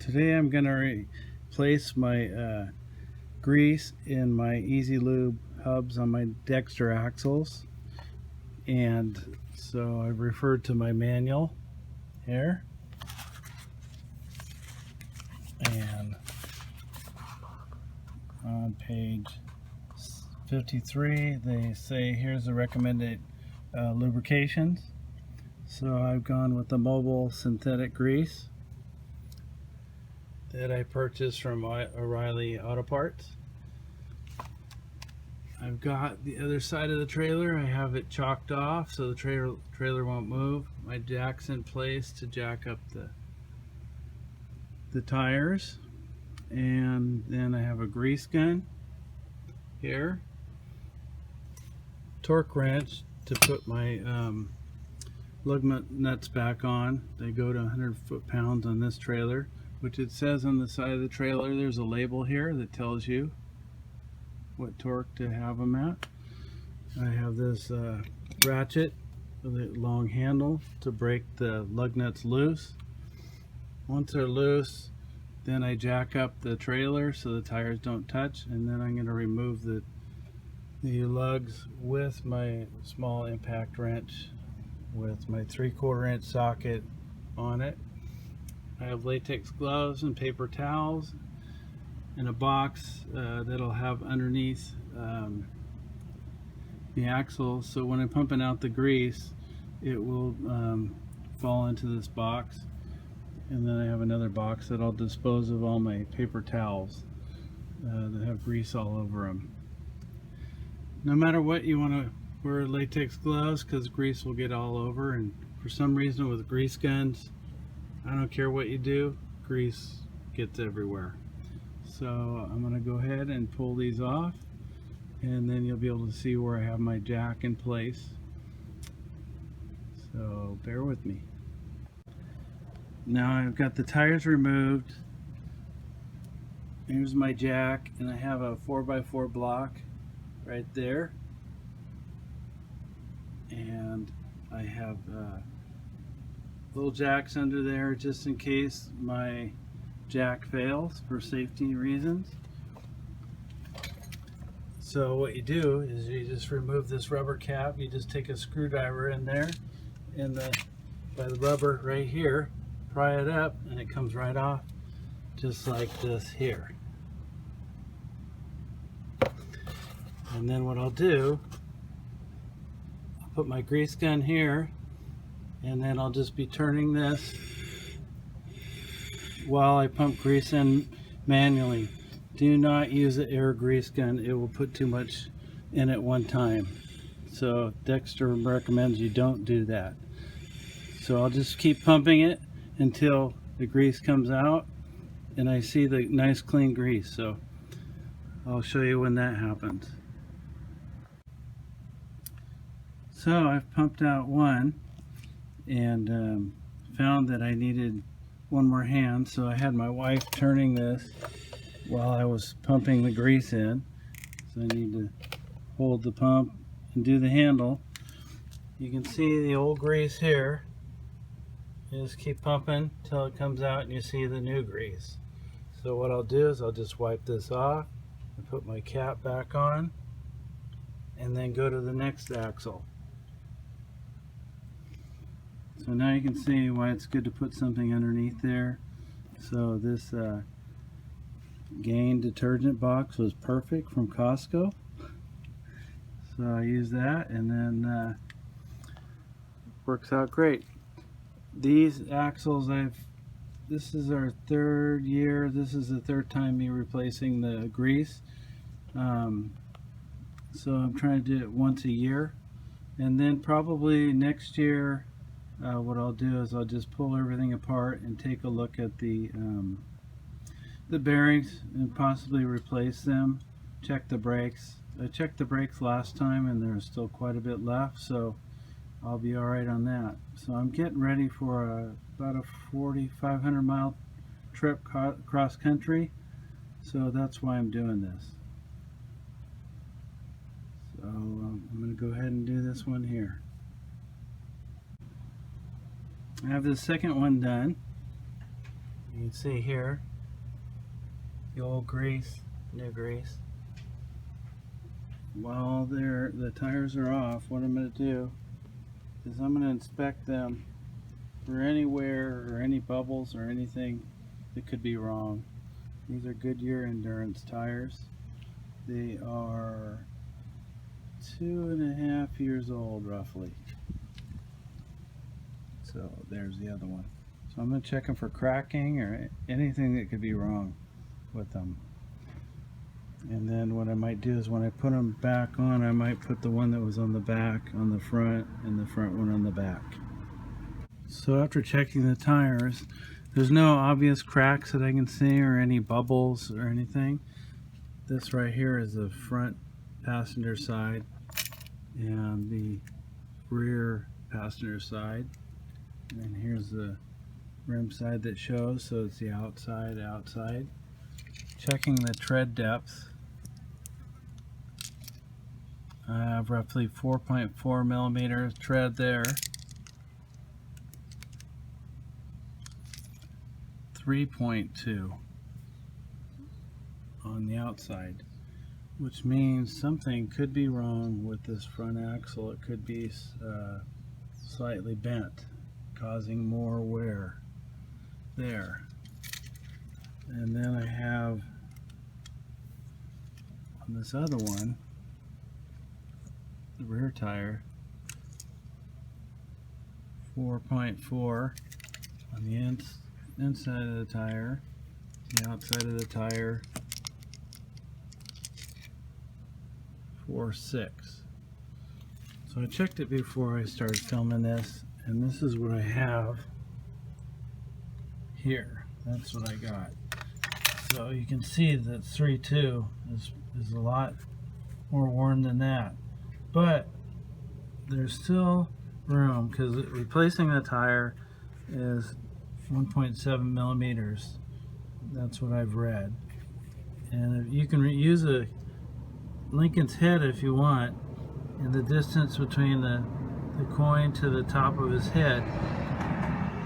Today I'm going to replace my grease in my E-Z Lube hubs on my Dexter Axles, and so I've referred to my manual here, and on page 53 they say here's the recommended lubrications. So I've gone with the Mobil synthetic grease that I purchased from O'Reilly Auto Parts. I've got the other side of the trailer, I have it chalked off so the trailer won't move. My jack's in place to jack up the tires, and then I have a grease gun here, torque wrench to put my lug nuts back on. They go to 100 foot-pounds on this trailer, which it says on the side of the trailer. There's a label here that tells you what torque to have them at. I have this ratchet with a long handle to break the lug nuts loose. Once they're loose, then I jack up the trailer so the tires don't touch, and then I'm going to remove the lugs with my small impact wrench with my 3/4 inch socket on it. I have latex gloves and paper towels in a box that'll have underneath the axle, so when I'm pumping out the grease it will fall into this box, and then I have another box that I'll dispose of all my paper towels that have grease all over them. No matter what, you want to wear latex gloves because grease will get all over, and for some reason with grease guns, I don't care what you do, grease gets everywhere. So I'm going to go ahead and pull these off, and then you'll be able to see where I have my jack in place. So bear with me. Now I've got the tires removed. Here's my jack, and I have a 4x4 block right there, and I have little jacks under there just in case my jack fails for safety reasons. So what you do is you just remove this rubber cap. You just take a screwdriver in there by the rubber right here, pry it up, and it comes right off just like this here. And then what I'll do, I'll put my grease gun here, and then I'll just be turning this while I pump grease in manually. Do not use an air grease gun, it will put too much in at one time. So Dexter recommends you don't do that. So I'll just keep pumping it until the grease comes out and I see the nice clean grease. So I'll show you when that happens. So I've pumped out one and found that I needed one more hand, so I had my wife turning this while I was pumping the grease in. So I need to hold the pump and do the handle. You can see the old grease here. You just keep pumping till it comes out and you see the new grease. So what I'll do is I'll just wipe this off and put my cap back on, and then go to the next axle. So now you can see why it's good to put something underneath there. So this Gain detergent box was perfect from Costco. So I use that, and then works out great. These axles, this is our third year. This is the third time me replacing the grease. So I'm trying to do it once a year, and then probably next year what I'll do is I'll just pull everything apart and take a look at the bearings and possibly replace them. Check the brakes. I checked the brakes last time and there's still quite a bit left, so I'll be alright on that. So I'm getting ready for about a 4,500 mile trip cross country, so that's why I'm doing this. So I'm going to go ahead and do this one here. I have the second one done. You can see here the old grease, new grease. While the tires are off, what I'm going to do is I'm going to inspect them for any wear or any bubbles or anything that could be wrong. These are Goodyear Endurance tires. They are 2.5 years old roughly. So there's the other one. So I'm going to check them for cracking or anything that could be wrong with them. And then what I might do is when I put them back on, I might put the one that was on the back on the front and the front one on the back. So after checking the tires, there's no obvious cracks that I can see or any bubbles or anything. This right here is the front passenger side and the rear passenger side. And here's the rim side that shows, so it's the outside. Checking the tread depth. I have roughly 4.4 millimeters tread there. 3.2 on the outside, which means something could be wrong with this front axle. It could be slightly bent, causing more wear there. And then I have on this other one, the rear tire, 4.4 on the inside of the tire, the outside of the tire, 4.6. So I checked it before I started filming this, and this is what I have here. That's what I got. So you can see that 3.2 is a lot more worn than that, but there's still room because replacing the tire is 1.7 millimeters. That's what I've read. And you can use a Lincoln's head if you want, and the distance between the coin to the top of his head.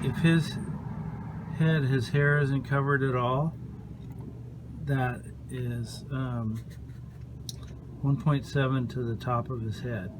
If his hair isn't covered at all, that is 1.7 to the top of his head.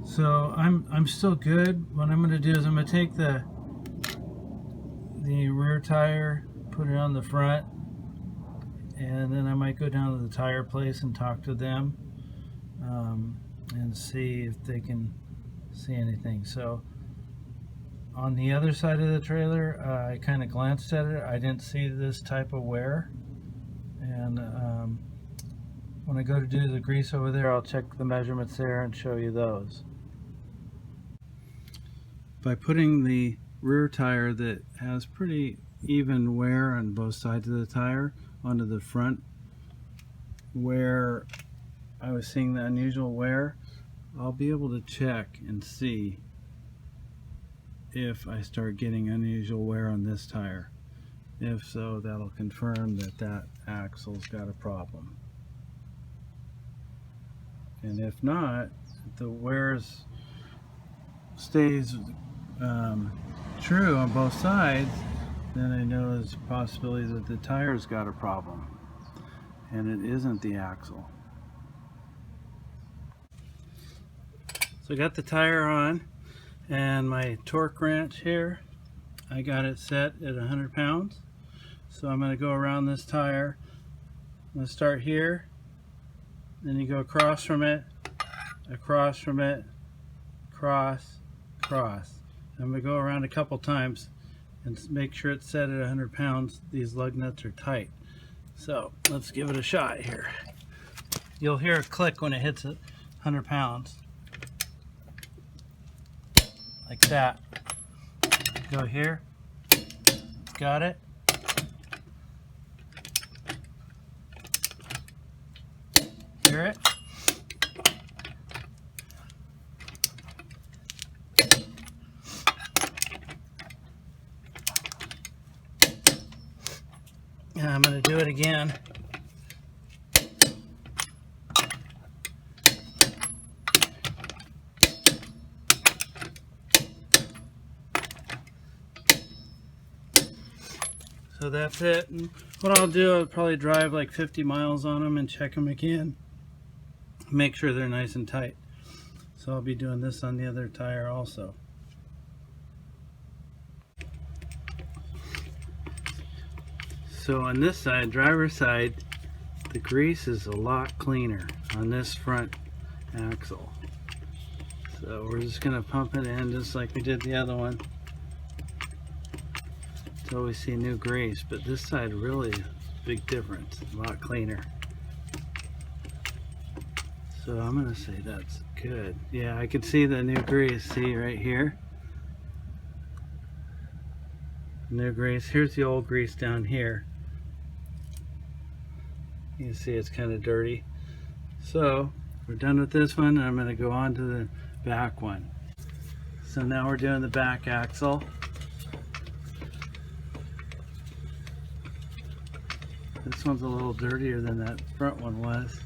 So I'm still good. What I'm going to do is I'm going to take the rear tire, put it on the front, and then I might go down to the tire place and talk to them and see if they can see anything. So on the other side of the trailer, I kind of glanced at it. I didn't see this type of wear, and when I go to do the grease over there, I'll check the measurements there and show you those. By putting the rear tire that has pretty even wear on both sides of the tire onto the front, where I was seeing the unusual wear, I'll be able to check and see if I start getting unusual wear on this tire. If so, that'll confirm that axle's got a problem. And if not, if the wear stays true on both sides, then I know there's a possibility that the tire's got a problem and it isn't the axle. So I got the tire on, and my torque wrench here, I got it set at 100 pounds. So I'm going to go around this tire. I'm going to start here, then you go across from it, across, cross. I'm going to go around a couple times and make sure it's set at 100 pounds. These lug nuts are tight. So let's give it a shot here. You'll hear a click when it hits 100 pounds. Like that. Go here. Got it. Hear it? And I'm going to do it again. So that's it. And what I'll do, I'll probably drive like 50 miles on them and check them again. Make sure they're nice and tight. So I'll be doing this on the other tire also. So on this side, driver's side, the grease is a lot cleaner on this front axle. So we're just going to pump it in just like we did the other one until we see new grease. But this side really big difference, a lot cleaner. So I'm going to say that's good. Yeah, I can see the new grease. See right here? New grease. Here's the old grease down here. You can see it's kind of dirty. So we're done with this one, and I'm going to go on to the back one. So now we're doing the back axle. This one's a little dirtier than that front one was.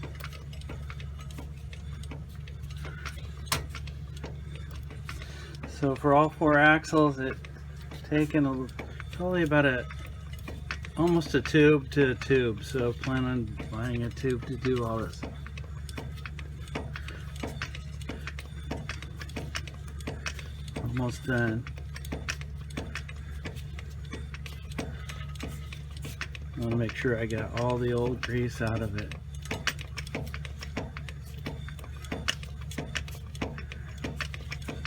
So for all 4 axles, it's taken probably about almost a tube to a tube. So plan on buying a tube to do all this. Almost done. I want to make sure I get all the old grease out of it.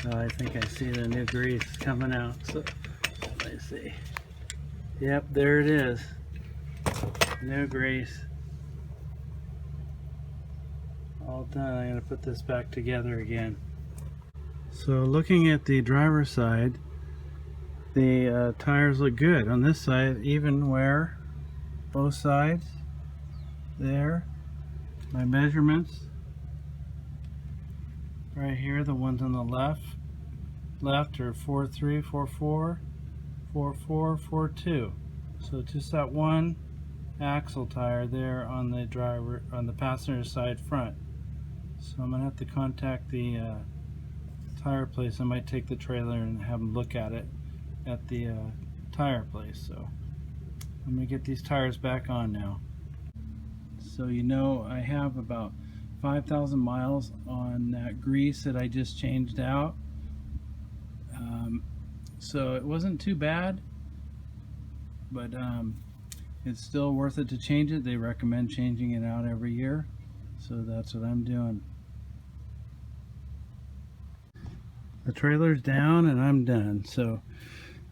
So I think I see the new grease coming out. So let's see. Yep, there it is. New grease. All done. I'm going to put this back together again. So looking at the driver's side, the tires look good. On this side, even wear, both sides. There. My measurements. Right here, the ones on the left are 4.3, 4.4, 4.4, 4.2. So just that one axle tire there on the passenger side front. So I'm gonna have to contact the tire place. I might take the trailer and have them look at it at the tire place. So I'm gonna get these tires back on now. So you know, I have about 5,000 miles on that grease that I just changed out. So it wasn't too bad, but it's still worth it to change it. They recommend changing it out every year, so that's what I'm doing. The trailer's down and I'm done. So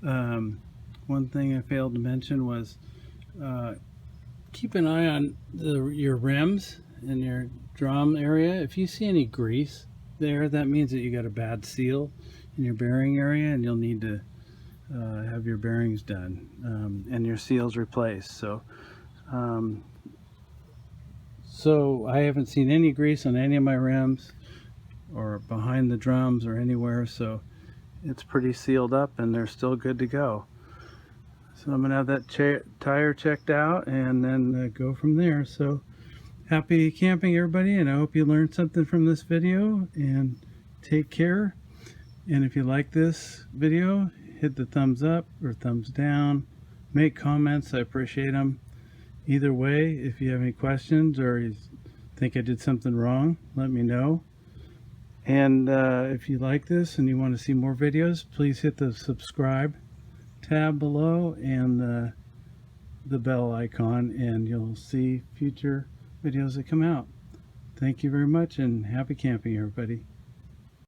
one thing I failed to mention was keep an eye on your rims and your drum area. If you see any grease there, that means that you got a bad seal in your bearing area, and you'll need to have your bearings done and your seals replaced. So so I haven't seen any grease on any of my rims or behind the drums or anywhere, so it's pretty sealed up and they're still good to go. So I'm gonna have that tire checked out and then go from there. So happy camping, everybody, and I hope you learned something from this video, and take care. And if you like this video, hit the thumbs up or thumbs down. Make comments, I appreciate them. Either way, if you have any questions or you think I did something wrong, let me know. And if you like this and you want to see more videos, please hit the subscribe tab below and the bell icon, and you'll see future videos that come out. Thank you very much, and happy camping, everybody.